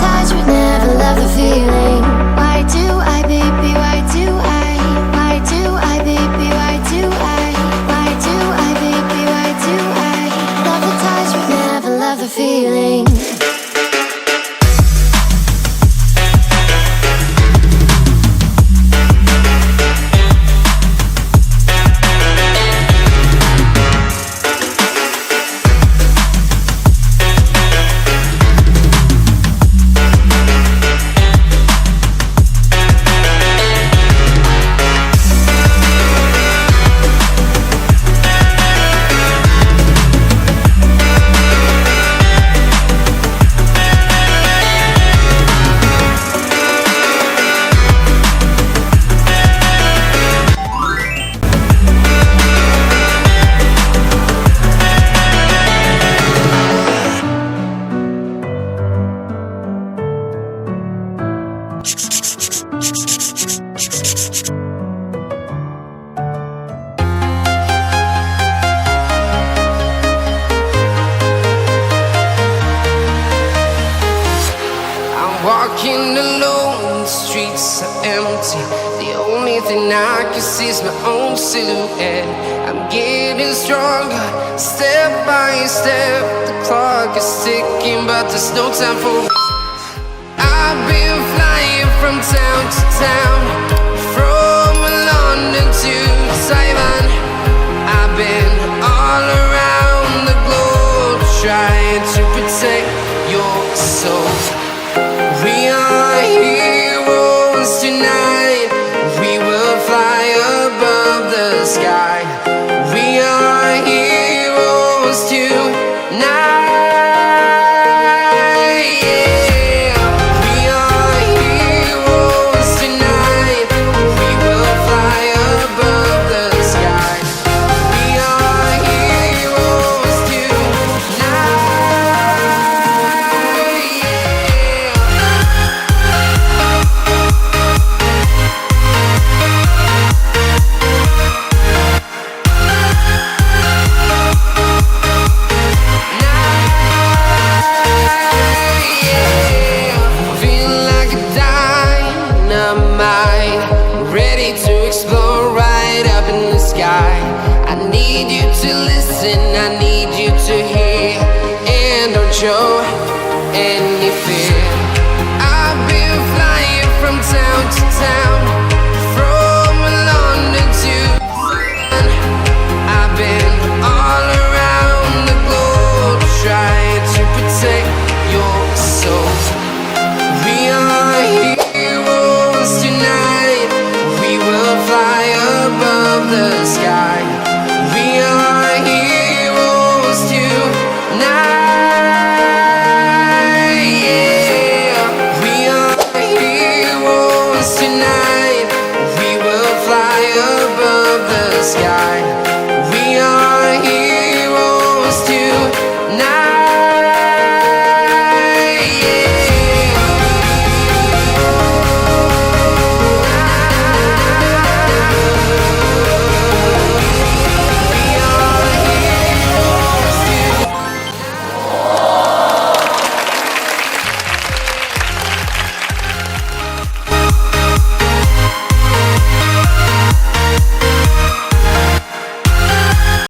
touch but never love the feeling. Why do I, baby, why do I? Why do I, baby, why do I? Why do I, baby, why do I? Love the touch but never love the feeling. Walking alone, the streets are empty. The only thing I can see is my own silhouette. I'm getting stronger, step by step. The clock is ticking, but there's no time for me. I've been flying from town to town, from London to Taiwan. I've been all around the globe, trying to protect your soul. We are heroes tonight. We will fly above the sky. We are heroes tonight. Yeah. We are heroes tonight. We will fly above the sky. We are heroes tonight. Ready to explore right up in the sky. I need you to listen, I need you to hear, and don't show any fear. I've been flying from town to town,